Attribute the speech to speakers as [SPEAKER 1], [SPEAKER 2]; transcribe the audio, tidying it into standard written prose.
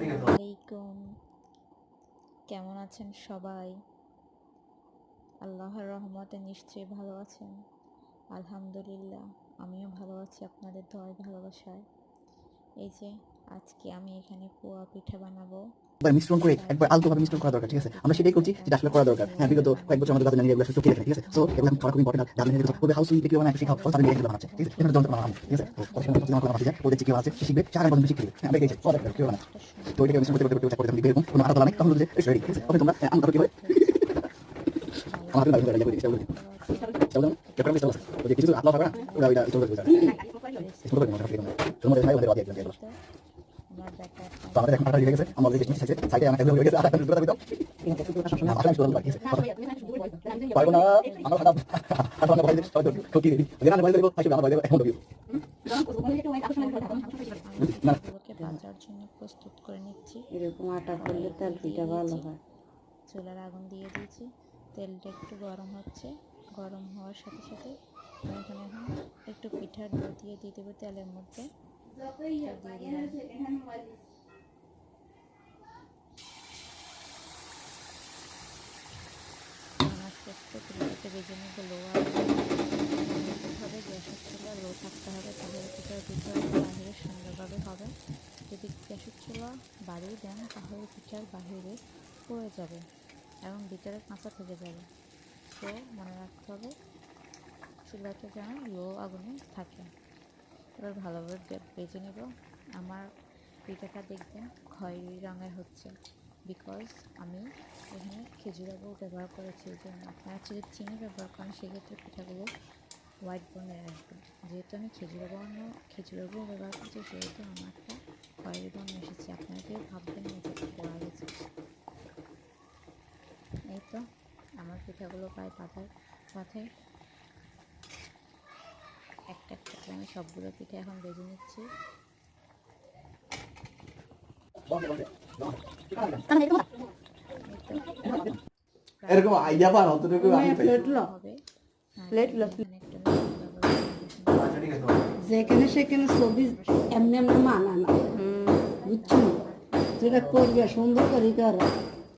[SPEAKER 1] আলাইকুম, কেমন আছেন সবাই? আল্লাহর রহমতে নিশ্চয়ই ভালো আছেন। আলহামদুলিল্লাহ, আমিও ভালো আছি আপনাদের দোয়ায় ভালোবাসায়। এই যে আজকে আমি এখানে পোয়া পিঠা বানাবো।
[SPEAKER 2] একবার মিশ্রণ করে একবার আলতোভাবে মিশ্রণ করা দরকার, ঠিক আছে? আমরা সেটাই করছি, যেটা আসলে করা দরকার। হ্যাঁ, বিগত কয়েক বছর আমাদের দাদা নানি এগুলো চোখে দেখেন, ঠিক আছে? সো এগুলো করা খুব ইম্পর্টেন্ট। দাদা নানি বলবে হাউস সুইট কিভাবে বানায় শেখাও, তাদের মেয়ে বানাচ্ছে, ঠিক আছে? এটা যন্ত্র বানানো, ঠিক আছে? তো ওদের সঙ্গে যখন আমরা যায় ওদের চিকে বানাচ্ছে, সে শিখবে, সে আগামী পর্যন্ত শিখবে। হ্যাঁ, আমরা দেখেছি সব কিভাবে বানায়। তো এটাকে মিশ্রণ করতে করতে করে যখন দেখবে এরকম কোনো আটা তোলা নেই, তখন বুঝবে রেডি, ঠিক আছে? তবে তোমরা আমরা কি হয় আমার হাতে দাঁড়িয়ে করে দিচ্ছি, বলে চলুন কেটে মিশ্রণ আছে ওই কিছু আটলা হবে না, ওরা ওইটা চলবে বুঝা সুন্দর করে মনে রাখবে তোমাদের ভাই ওদের আগে একদম তো আমাদের এখন আটা হয়ে গেছে, আমাদের কিছু আছে সাইডে আমার একদম হয়ে গেছে, আটা দুটো দাও আসলে শুরু করতে পারবো না আমরা খারাপ আমরা ভাই হয়তো ঠকি দিই যেন ভাই দেব আসলে আমরা ভাই দেব এখন দেব
[SPEAKER 1] ওকে ভাজার জন্য প্রস্তুত করে নিচ্ছি।
[SPEAKER 3] এরকম আটা করলে তার পিঠা ভালো হয়।
[SPEAKER 1] চুলার আগুন দিয়ে দিয়েছি, তেলটা একটু গরম হচ্ছে। গরম হওয়ার সাথে সাথে আমি এখানে এখন একটু পিঠার ডো দিয়ে দেবো তেলের মধ্যে। আস্তে আস্তে চুলাটাকে ভেজে নেব লো হবে, গ্যাসের চুলা লো থাকতে হবে, তাহলে পিঠার ভিতরে বাহিরে সুন্দরভাবে হবে। যদি গ্যাসের চুলা বাড়িয়ে দেন তাহলে পিঠার বাহিরে পড়ে যাবে এবং ভিতরে কাঁচা থেকে যাবে। তো মনে রাখতে হবে চুলাটা যেন লো আগুনে থাকে। এবার ভালোভাবে ভেজে নেব। আমার পিঠাটা দেখবেন খয়েরি রঙের হচ্ছে, বিকজ আমি এখানে খেজুরের গুড় ব্যবহার করেছি। এই জন্য আপনারা যদি চিনি ব্যবহার করেন সেক্ষেত্রে পিঠাগুলো হোয়াইট বর্ণের আসবে। যেহেতু আমি খেজুরের গুড় ব্যবহার করছি সেহেতু আমারটা খয়েরি বর্ণ এসেছে। আপনারা কেউ ভাববেন না যে পোড়া গেছে। এই তো আমার পিঠাগুলো প্রায় পাতায় একটা একটা করে আমি সবগুলো পিঠা এখন ভেজে নিচ্ছি।
[SPEAKER 2] এরকম আইডিয়া পার অতটুকু আমি
[SPEAKER 1] হবে
[SPEAKER 3] যেখানে সেখানে ছবি এমনি এমনি মানা না, বুঝছো? যেটা করবে সুন্দর করে করো।